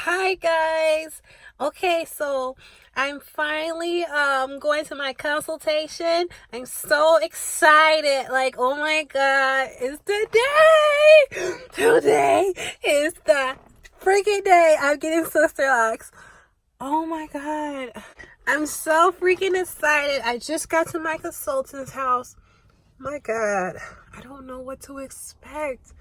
Hi guys. Okay, so I'm finally going to my consultation. I'm so excited. Like, oh my god, it's the day. Today is the freaking day I'm getting Sisterlocks. Oh my god. I'm so freaking excited. I just got to my consultant's house. My god. I don't know what to expect.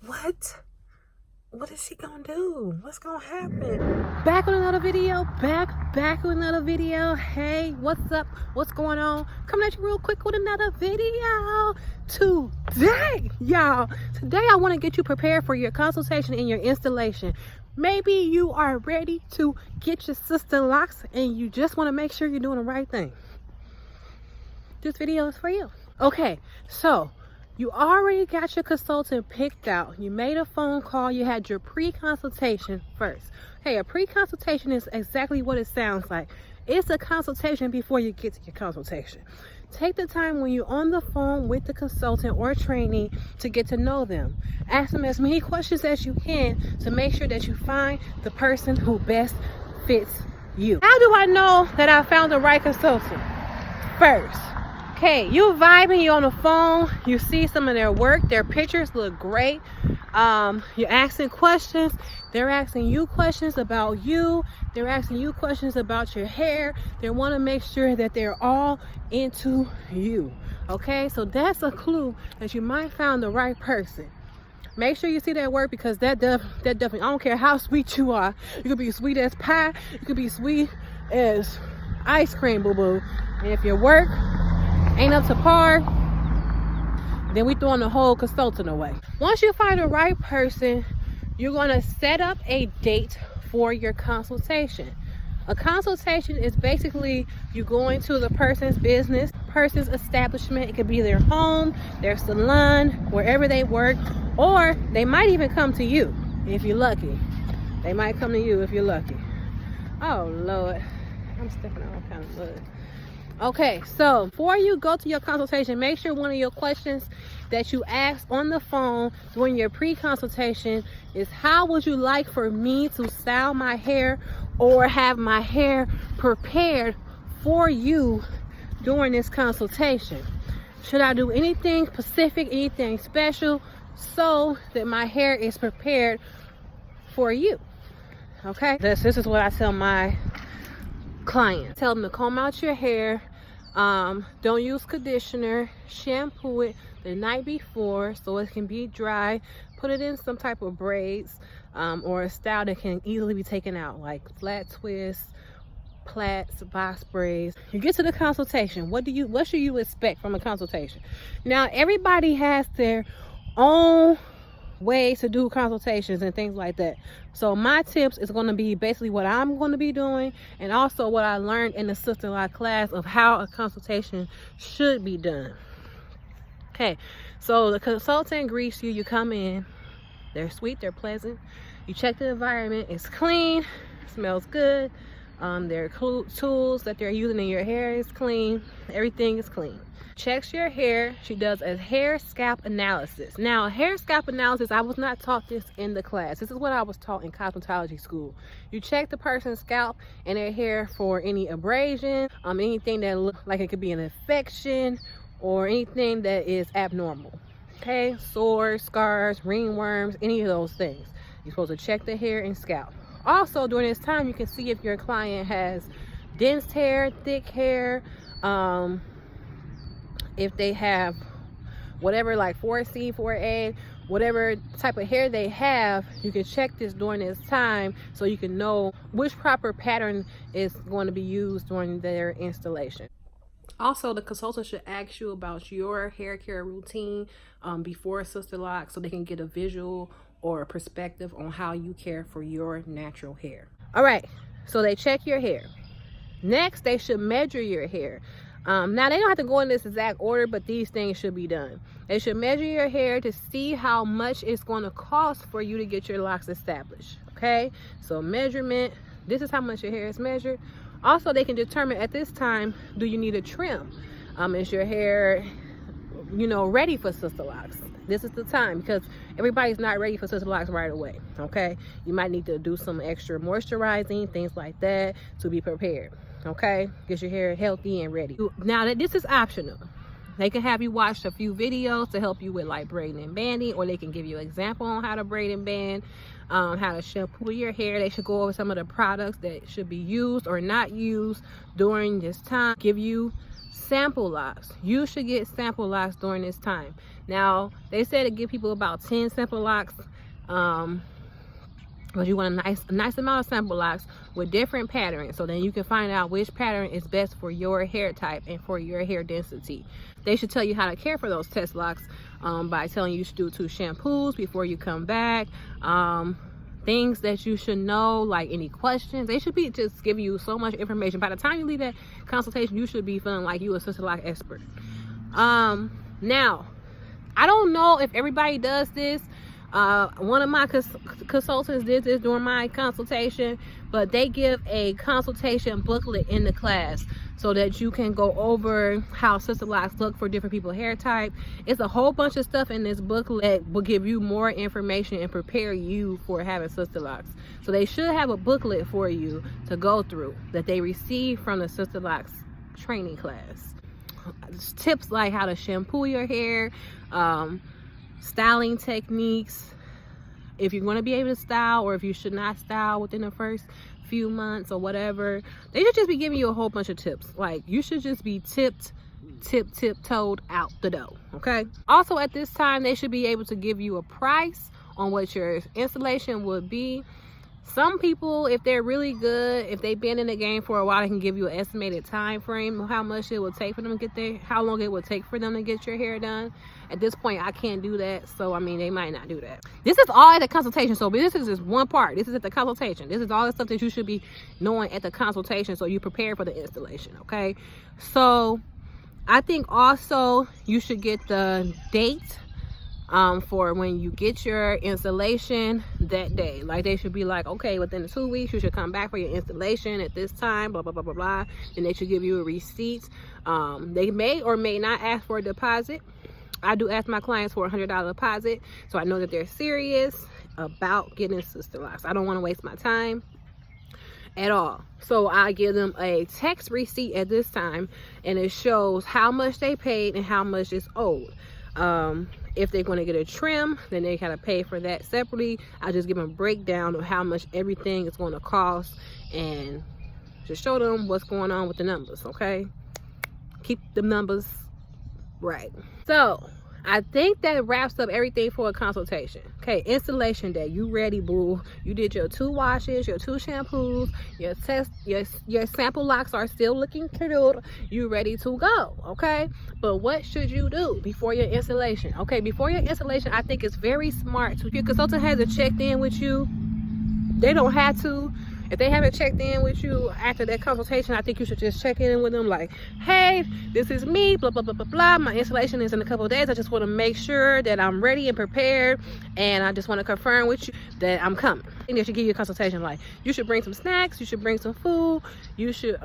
What is she gonna do? What's gonna happen? Back with another video. Back with another video. Hey, what's up? What's going on? Coming at you real quick with another video today, y'all. Today I want to get you prepared for your consultation and your installation. Maybe you are ready to get your Sisterlocks and you just want to make sure you're doing the right thing. This video is for you. Okay, so you already got your consultant picked out. You made a phone call. You had your pre-consultation first. Hey, a pre-consultation is exactly what it sounds like. It's a consultation before you get to your consultation. Take the time when you're on the phone with the consultant or trainee to get to know them. Ask them as many questions as you can to make sure that you find the person who best fits you. How do I know that I found the right consultant? First, okay, you vibing, you on the phone, you see some of their work, their pictures look great. You're asking questions, they're asking you questions about you, they're asking you questions about your hair. They want to make sure that they're all into you. Okay, so that's a clue that you might find the right person. Make sure you see that work, because that definitely, I don't care how sweet you are. You could be sweet as pie, you could be sweet as ice cream, boo-boo. And if your work ain't up to par, then we throwing the whole consultant away. Once you find the right person, you're going to set up a date for your consultation. A consultation is basically you going to the person's business, person's establishment. It could be their home, their salon, wherever they work, or they might even come to you if you're lucky. They might come to you if you're lucky. Oh Lord, I'm stepping on all kind of mud. Okay, so before you go to your consultation, make sure one of your questions that you ask on the phone during your pre-consultation is, how would you like for me to style my hair or have my hair prepared for you during this consultation? Should I do anything specific, anything special, so that my hair is prepared for you? Okay, this is what I tell my clients. Tell them to comb out your hair. Don't use conditioner. Shampoo it the night before so it can be dry. Put it in some type of braids or a style that can easily be taken out, like flat twists, plaits, box braids. You get to the consultation. What should you expect from a consultation? Now, everybody has their own ways to do consultations and things like that. So my tips is going to be basically what I'm going to be doing, and also what I learned in the Sisterlock class of how a consultation should be done. Okay, so the consultant greets you. You come in, they're sweet, they're pleasant. You check the environment, it's clean, smells good. Their tools that they're using in your hair is clean. Everything is clean. Checks your hair. She does a hair scalp analysis. Now, a hair scalp analysis, I was not taught this in the class. This is what I was taught in cosmetology school. You check the person's scalp and their hair for any abrasion, anything that looks like it could be an infection or anything that is abnormal. Okay, sores, scars, ringworms, any of those things. You're supposed to check the hair and scalp. Also, during this time, you can see if your client has dense hair, thick hair, if they have whatever, like 4C, 4A, whatever type of hair they have. You can check this during this time so you can know which proper pattern is going to be used during their installation. Also, the consultant should ask you about your hair care routine before Sisterlock, so they can get a visual or a perspective on how you care for your natural hair. All right, so they check your hair. Next, they should measure your hair. Now, they don't have to go in this exact order, but these things should be done. They should measure your hair to see how much it's going to cost for you to get your locks established. Okay, so measurement, this is how much your hair is measured. Also, they can determine at this time, do you need a trim? Is your hair, ready for Sisterlocks? This is the time, because everybody's not ready for Sisterlocks right away, okay? You might need to do some extra moisturizing, things like that, to be prepared, okay? Get your hair healthy and ready. Now that this is optional, they can have you watch a few videos to help you with like braiding and banding, or they can give you an example on how to braid and band, how to shampoo your hair. They should go over some of the products that should be used or not used during this time. Give you sample locks. You should get sample locks during this time. Now they said to give people about 10 sample locks, but you want a nice amount of sample locks with different patterns, so then you can find out which pattern is best for your hair type and for your hair density. They should tell you how to care for those test locks by telling you to do 2 shampoos before you come back. Things that you should know, like any questions. They should be just give you so much information. By the time you leave that consultation, you should be feeling like you a Sisterlock expert. Now, I don't know if everybody does this. One of my consultants did this during my consultation, but they give a consultation booklet in the class so that you can go over how Sisterlocks look for different people's hair type. It's a whole bunch of stuff in this booklet that will give you more information and prepare you for having Sisterlocks. So they should have a booklet for you to go through that they receive from the Sisterlocks training class. Tips like how to shampoo your hair, styling techniques, if you're going to be able to style or if you should not style within the first few months or whatever. They should just be giving you a whole bunch of tips. Like, you should just be tiptoed out the door, okay? Also at this time, they should be able to give you a price on what your installation would be. Some people, if they're really good, if they've been in the game for a while, they can give you an estimated time frame of how much it will take for them to get there, how long it would take for them to get your hair done. At this point, I can't do that, so I mean, they might not do that. This is all at the consultation, so this is just one part. This is at the consultation. This is all the stuff that you should be knowing at the consultation, so you prepare for the installation, okay? So I think also you should get the date for when you get your installation that day. Like, they should be like, okay, within the 2 weeks you should come back for your installation at this time, blah blah blah blah blah. And they should give you a receipt. They may or may not ask for a deposit. I do ask my clients for a $100 deposit, so I know that they're serious about getting Sisterlocks. I don't want to waste my time at all, so I give them a text receipt at this time, and it shows how much they paid and how much is owed. If they're going to get a trim, then they gotta pay for that separately. I just give them a breakdown of how much everything is going to cost and just show them what's going on with the numbers, okay? Keep the numbers right. So I think that wraps up everything for a consultation. Okay, installation day, you ready, boo? You did your 2 washes, your 2 shampoos, your sample locks are still looking cute. You ready to go, okay? But what should you do before your installation? Okay, before your installation, I think it's very smart to, if your consultant hasn't checked in with you, they don't have to. If they haven't checked in with you after that consultation, I think you should just check in with them like, hey, this is me, blah, blah, blah, blah, blah. My installation is in a couple of days. I just want to make sure that I'm ready and prepared, and I just want to confirm with you that I'm coming. And they should give you a consultation like, you should bring some snacks, you should bring some food, you should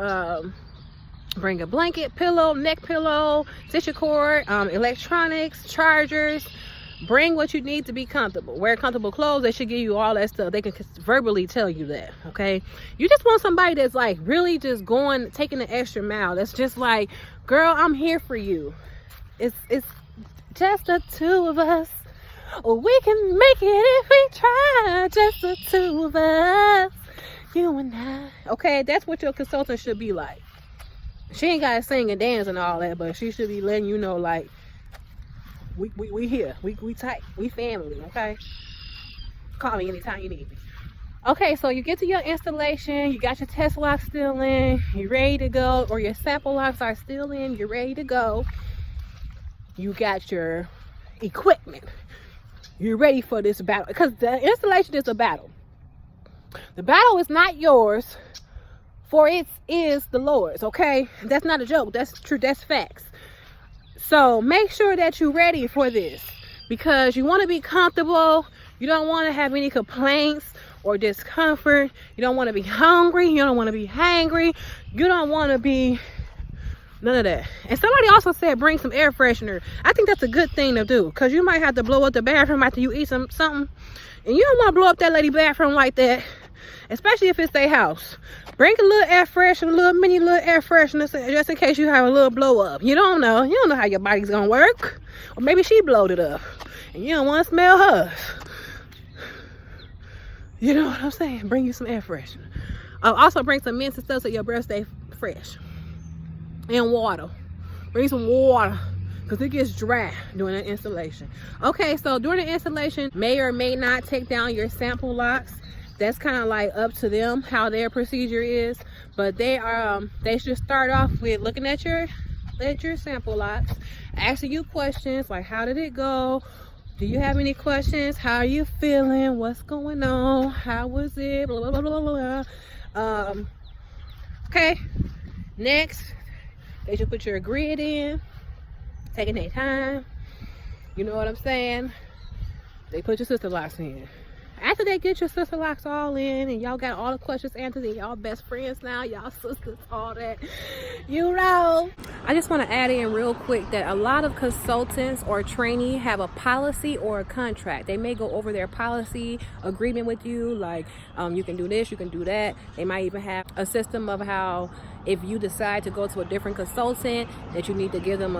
bring a blanket, pillow, neck pillow, tissue cord, electronics, chargers. Bring what you need to be comfortable. Wear comfortable clothes. They should give you all that stuff. They can verbally tell you that, okay? You just want somebody that's like really just going, taking the extra mile. That's just like, girl, I'm here for you. It's just the 2 of us. We can make it if we try. Just the 2 of us, you and I. Okay, that's what your consultant should be like. She ain't gotta sing and dance and all that, but she should be letting you know, like, we here, we tight, we family, okay? Call me anytime you need me. Okay, so you get to your installation, you got your test locks still in, you're ready to go, or your sample locks are still in, you're ready to go. You got your equipment, you're ready for this battle, because the installation is a battle. The battle is not yours, for it is the Lord's, okay? That's not a joke, that's true, that's facts. So make sure that you're ready for this, because you want to be comfortable. You don't want to have any complaints or discomfort. You don't want to be hungry. You don't want to be hangry. You don't want to be None of that. And somebody also said bring some air freshener. I think that's a good thing to do, because you might have to blow up the bathroom after you eat something. And you don't want to blow up that lady bathroom like that, especially if it's their house. Bring a little air freshener, a little mini air freshener, just in case you have a little blow up. You don't know. You don't know how your body's going to work. Or maybe she blowed it up and you don't want to smell hers. You know what I'm saying? Bring you some air freshener. Also bring some mints and stuff so your breath stay fresh. And water. Bring some water, because it gets dry during the installation. Okay, so during the installation, may or may not take down your sample locks. That's kind of like up to them how their procedure is. But they should start off with looking at your sample locks, asking you questions like, how did it go? Do you have any questions? How are you feeling? What's going on? How was it? Blah, blah, blah, blah, blah. Okay, next, they should put your grid in, taking their time. You know what I'm saying? They put your Sisterlocks in. After they get your Sisterlocks all in and y'all got all the questions answered and y'all best friends now, y'all sisters, all that, you know. I just want to add in real quick that a lot of consultants or trainees have a policy or a contract. They may go over their policy agreement with you, like you can do this, you can do that. They might even have a system of how if you decide to go to a different consultant that you need to give them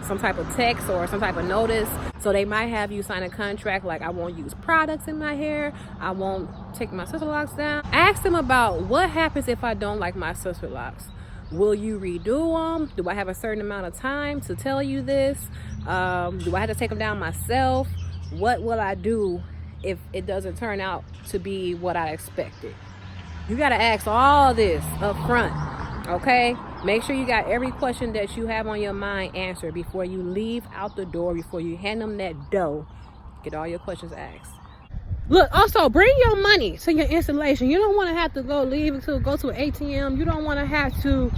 some type of text or some type of notice. So they might have you sign a contract like, I won't use products in my hair, I won't take my Sisterlocks down. Ask them about what happens if I don't like my Sisterlocks. Will you redo them? Do I have a certain amount of time to tell you this? Do I have to take them down myself? What will I do if it doesn't turn out to be what I expected? You got to ask all this up front. Okay, make sure you got every question that you have on your mind answered before you leave out the door, before you hand them that dough. Get all your questions asked. Look, also bring your money to your installation. You don't want to have to go to an ATM. You don't want to have to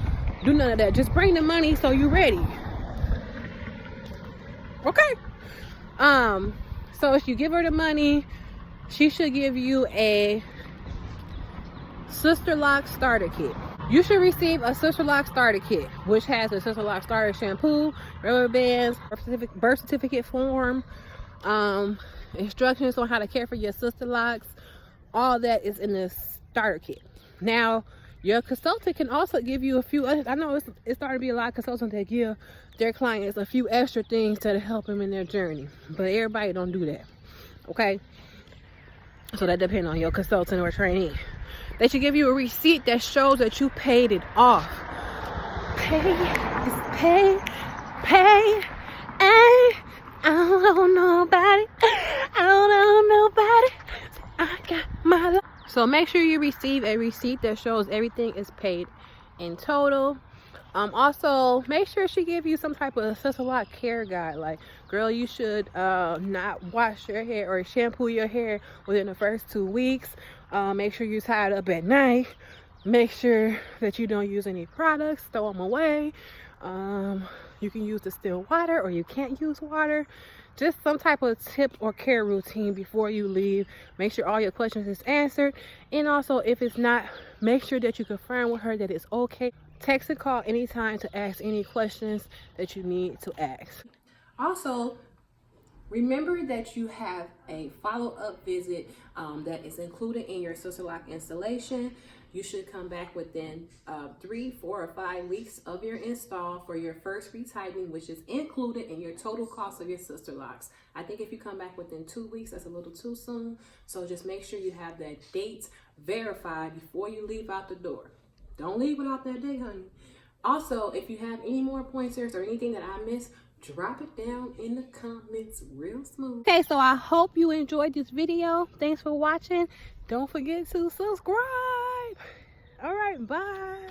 do none of that. Just bring the money so you're ready. Okay. So if you give her the money, she should give you a Sisterlocks starter kit. You should receive a Sisterlocks starter kit, which has a Sisterlocks starter shampoo, rubber bands, birth certificate form, instructions on how to care for your Sisterlocks. All that is in this starter kit. Now, your consultant can also give you a few other, I know it's starting to be a lot of consultants that give their clients a few extra things to help them in their journey, but everybody don't do that. Okay, so that depends on your consultant or trainee. They should give you a receipt that shows that you paid it off. Pay is pay. I don't know nobody. I got my life. So make sure you receive a receipt that shows everything is paid in total. Also, make sure she give you some type of Sisterlock care guide. Like, girl, you should not wash your hair or shampoo your hair within the first 2 weeks. Make sure you tie it up at night. Make sure that you don't use any products. Throw them away. You can use distilled water or you can't use water. Just some type of tip or care routine before you leave. Make sure all your questions is answered. And also, if it's not, make sure that you confirm with her that it's okay. Text and call anytime to ask any questions that you need to ask. Also, remember that you have a follow-up visit that is included in your Sisterlock installation. You should come back within 3, 4, or 5 weeks of your install for your first retightening, which is included in your total cost of your Sisterlocks. I think if you come back within 2 weeks, that's a little too soon. So just make sure you have that date verified before you leave out the door. Don't leave without that date, honey. Also, if you have any more pointers or anything that I missed, drop it down in the comments real smooth. Okay, so I hope you enjoyed this video. Thanks for watching. Don't forget to subscribe. All right, bye.